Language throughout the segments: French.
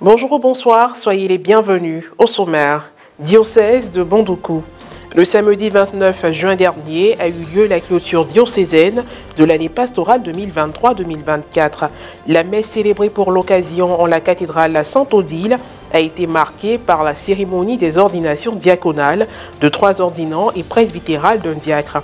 Bonjour ou bonsoir, soyez les bienvenus au sommaire. Diocèse de Bondoukou. Le samedi 29 juin dernier a eu lieu la clôture diocésaine de l'année pastorale 2023-2024. La messe célébrée pour l'occasion en la cathédrale Sainte-Odile a été marquée par la cérémonie des ordinations diaconales de 3 ordinants et presbytérales d'un diacre.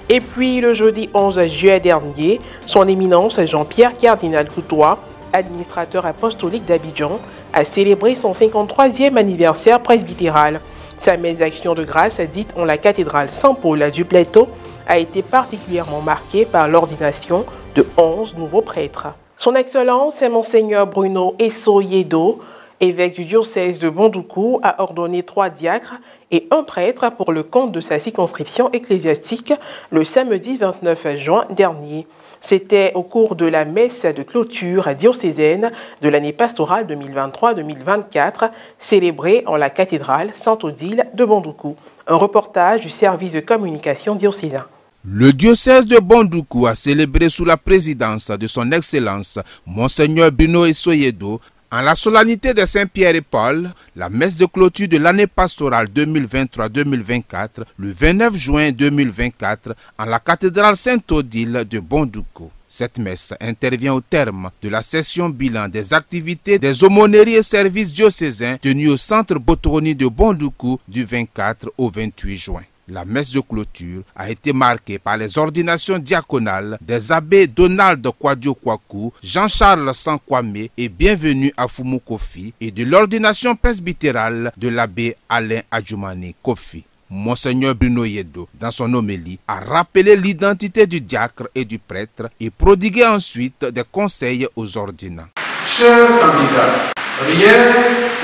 Et puis le jeudi 11 juillet dernier, son éminence Jean-Pierre Cardinal Coutois, administrateur apostolique d'Abidjan, a célébré son 53e anniversaire presbytéral. Sa messe d'action de grâce, dite en la cathédrale Saint-Paul du Plateau, a été particulièrement marquée par l'ordination de 11 nouveaux prêtres. Son Excellence, Monseigneur Bruno Esso-Yedo, évêque du diocèse de Bondoukou, a ordonné 3 diacres et 1 prêtre pour le compte de sa circonscription ecclésiastique le samedi 29 juin dernier. C'était au cours de la messe de clôture diocésaine de l'année pastorale 2023-2024, célébrée en la cathédrale Sainte-Odile de Bondoukou. Un reportage du service de communication diocésain. Le diocèse de Bondoukou a célébré sous la présidence de son Excellence, Monseigneur Bruno Esso-Yedo, en la solennité de Saint-Pierre et Paul, la messe de clôture de l'année pastorale 2023-2024, le 29 juin 2024, en la cathédrale Sainte-Odile de Bondoukou. Cette messe intervient au terme de la session bilan des activités des aumôneries et services diocésains tenus au centre Botoroni de Bondoukou du 24 au 28 juin. La messe de clôture a été marquée par les ordinations diaconales des abbés Donald Kwadio Kwaku, Jean-Charles Sankwame et Bienvenue à Fumu Kofi et de l'ordination presbytérale de l'abbé Alain Adjoumani Kofi. Monseigneur Bruno Yedo, dans son homélie, a rappelé l'identité du diacre et du prêtre et prodigué ensuite des conseils aux ordinants. Chers candidats, rien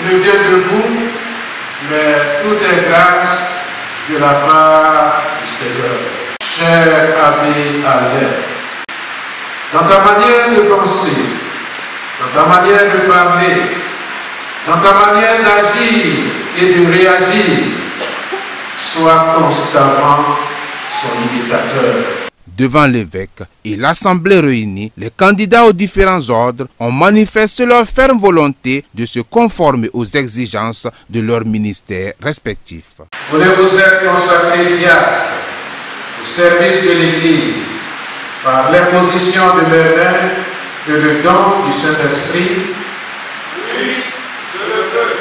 ne vient de vous, mais tout est grâce de la part du Seigneur. Cher abbé Alain, dans ta manière de penser, dans ta manière de parler, dans ta manière d'agir et de réagir, sois constamment son imitateur. Devant l'évêque et l'assemblée réunie, les candidats aux différents ordres ont manifesté leur ferme volonté de se conformer aux exigences de leurs ministères respectifs. Voulez-vous être consacré diacre au service de l'Église par l'imposition de mes mains et le don du Saint-Esprit? Oui, je le veux.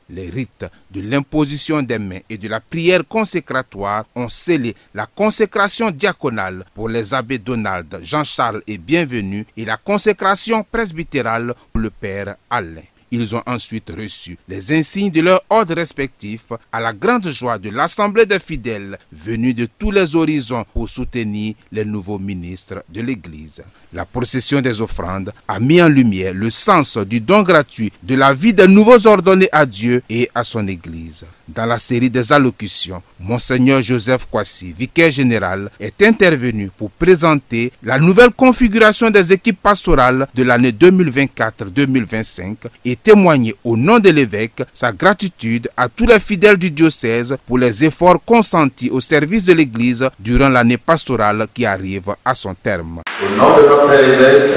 Les rites de l'imposition des mains et de la prière consécratoire ont scellé la consécration diaconale pour les abbés Donald, Jean-Charles et Bienvenue et la consécration presbytérale pour le père Alain. Ils ont ensuite reçu les insignes de leurs ordres respectifs à la grande joie de l'Assemblée des fidèles venus de tous les horizons pour soutenir les nouveaux ministres de l'Église. La procession des offrandes a mis en lumière le sens du don gratuit de la vie des nouveaux ordonnés à Dieu et à son Église. Dans la série des allocutions, Monseigneur Joseph Kwasi, vicaire général, est intervenu pour présenter la nouvelle configuration des équipes pastorales de l'année 2024-2025 et témoigner au nom de l'évêque sa gratitude à tous les fidèles du diocèse pour les efforts consentis au service de l'Église durant l'année pastorale qui arrive à son terme. Au nom de notre évêque,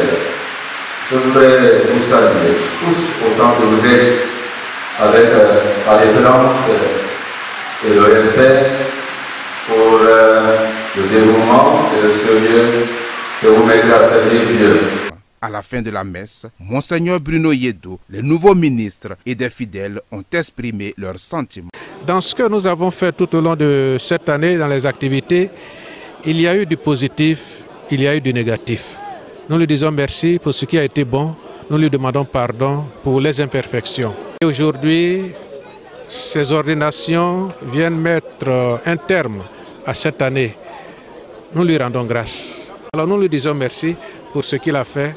je voudrais vous saluer tous autant que vous êtes, avec la référence et le respect pour le dévouement et le sérieux que vous mettez à servir Dieu. À la fin de la messe, Monseigneur Bruno Yedo, les nouveaux ministres et des fidèles ont exprimé leurs sentiments. Dans ce que nous avons fait tout au long de cette année, dans les activités, il y a eu du positif, il y a eu du négatif. Nous lui disons merci pour ce qui a été bon, nous lui demandons pardon pour les imperfections. Et aujourd'hui, ces ordinations viennent mettre un terme à cette année. Nous lui rendons grâce. Alors nous lui disons merci pour ce qu'il a fait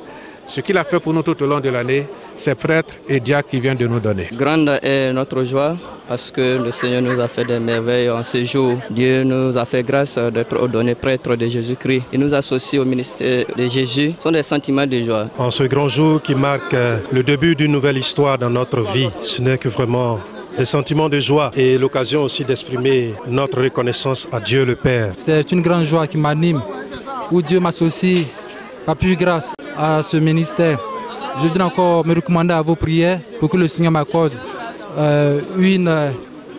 pour nous tout au long de l'année, ces prêtres et diacres qui viennent de nous donner. Grande est notre joie parce que le Seigneur nous a fait des merveilles en ce jour. Dieu nous a fait grâce d'être ordonné prêtre de Jésus-Christ. Il nous associe au ministère de Jésus. Ce sont des sentiments de joie. En ce grand jour qui marque le début d'une nouvelle histoire dans notre vie, ce n'est que vraiment des sentiments de joie et l'occasion aussi d'exprimer notre reconnaissance à Dieu le Père. C'est une grande joie qui m'anime, où Dieu m'associe par pure grâce à ce ministère Je voudrais encore me recommander à vos prières pour que le Seigneur m'accorde une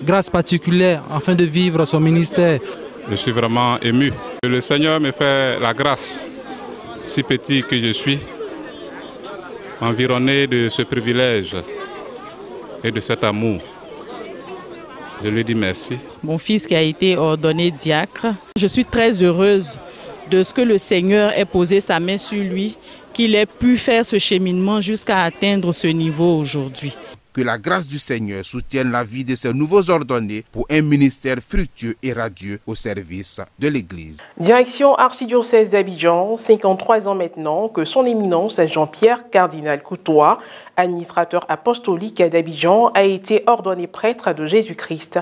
grâce particulière afin de vivre son ministère. Je suis vraiment ému. Le Seigneur me fait la grâce, si petit que je suis, environné de ce privilège et de cet amour. Je lui dis merci. Mon fils qui a été ordonné diacre, je suis très heureuse de ce que le Seigneur ait posé sa main sur lui, qu'il ait pu faire ce cheminement jusqu'à atteindre ce niveau aujourd'hui. Que la grâce du Seigneur soutienne la vie de ces nouveaux ordonnés pour un ministère fructueux et radieux au service de l'Église. Direction archidiocèse d'Abidjan, 53 ans maintenant que son éminence Jean-Pierre Cardinal Coutois, administrateur apostolique d'Abidjan, a été ordonné prêtre de Jésus-Christ.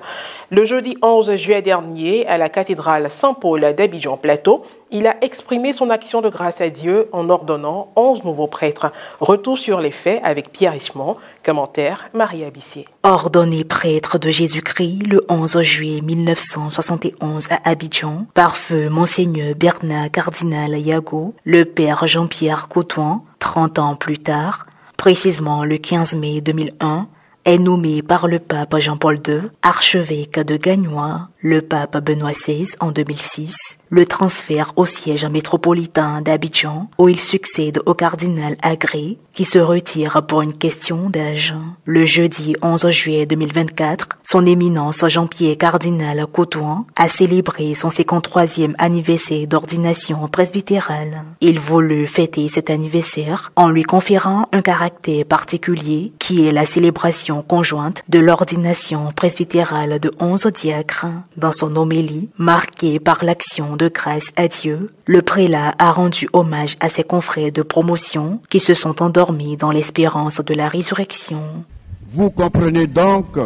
Le jeudi 11 juillet dernier, à la cathédrale Saint-Paul d'Abidjan-Plateau, il a exprimé son action de grâce à Dieu en ordonnant 11 nouveaux prêtres. Retour sur les faits avec Pierre Richemont, commentaire Marie Abissier. Ordonné prêtre de Jésus-Christ le 11 juillet 1971 à Abidjan, par feu Monseigneur Bernard Cardinal Yago, le père Jean-Pierre Coutois, 30 ans plus tard, précisément le 15 mai 2001, est nommé par le pape Jean-Paul II, archevêque de Gagnois, le pape Benoît XVI en 2006, le transfert au siège métropolitain d'Abidjan, où il succède au cardinal Agré, qui se retire pour une question d'âge. Le jeudi 11 juillet 2024, son éminence Jean-Pierre Cardinal Coutois a célébré son 53e anniversaire d'ordination presbytérale. Il voulut fêter cet anniversaire en lui conférant un caractère particulier qui est la célébration conjointe de l'ordination presbytérale de 11 diacres. Dans son homélie, marquée par l'action de grâce à Dieu, le prélat a rendu hommage à ses confrères de promotion qui se sont endormis dans l'espérance de la résurrection. Vous comprenez donc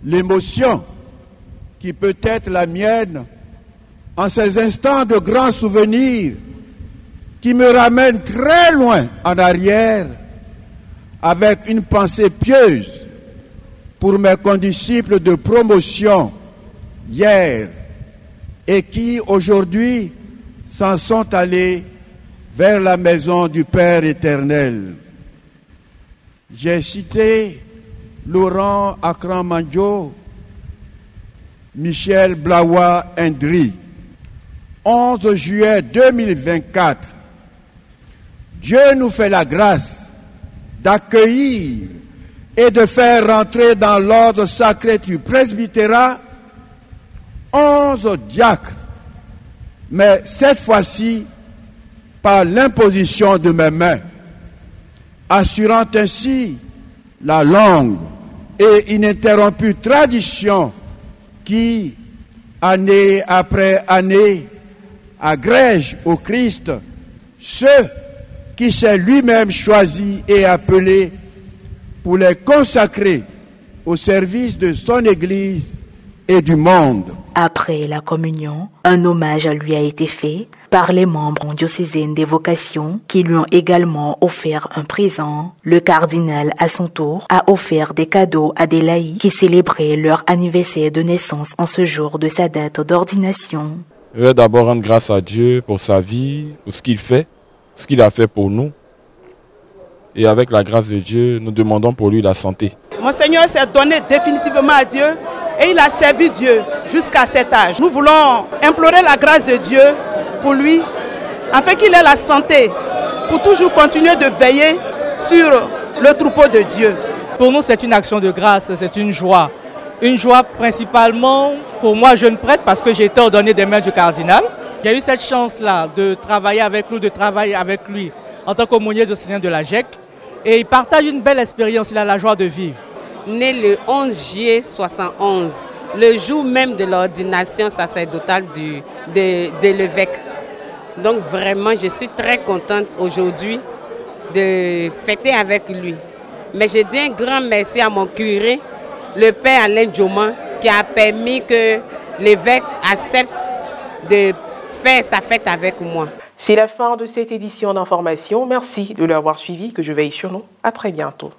l'émotion qui peut être la mienne en ces instants de grands souvenirs qui me ramènent très loin en arrière avec une pensée pieuse pour mes condisciples de promotion hier et qui aujourd'hui s'en sont allés vers la maison du Père éternel. J'ai cité Laurent Akram-Mandjo, Michel Blawa-Indri. 11 juillet 2024, Dieu nous fait la grâce d'accueillir et de faire rentrer dans l'ordre sacré du presbytérat 11 diacres, mais cette fois-ci par l'imposition de mes mains, assurant ainsi la longue et ininterrompue tradition qui, année après année, agrège au Christ ceux qui s'est lui-même choisi et appelé pour les consacrer au service de son Église et du monde. Après la communion, un hommage lui a été fait par les membres diocésains des vocations qui lui ont également offert un présent. Le cardinal, à son tour, a offert des cadeaux à des laïcs qui célébraient leur anniversaire de naissance en ce jour de sa date d'ordination. Je vais d'abord rendre grâce à Dieu pour sa vie, pour ce qu'il fait, ce qu'il a fait pour nous. Et avec la grâce de Dieu, nous demandons pour lui la santé. Monseigneur s'est donné définitivement à Dieu et il a servi Dieu jusqu'à cet âge. Nous voulons implorer la grâce de Dieu pour lui, afin qu'il ait la santé, pour toujours continuer de veiller sur le troupeau de Dieu. Pour nous, c'est une action de grâce, c'est une joie. Une joie principalement pour moi, jeune prêtre, parce que j'ai été ordonné des mains du cardinal. J'ai eu cette chance-là de travailler avec lui, en tant qu'aumônier diocésain de la GEC. Et il partage une belle expérience, il a la joie de vivre. Né le 11 juillet 71, le jour même de l'ordination sacerdotale de l'évêque. Donc vraiment, je suis très contente aujourd'hui de fêter avec lui. Mais je dis un grand merci à mon curé, le père Alain Dioma, qui a permis que l'évêque accepte de faire sa fête avec moi. C'est la fin de cette édition d'information. Merci de l'avoir suivi, que je veille sur nous. À très bientôt.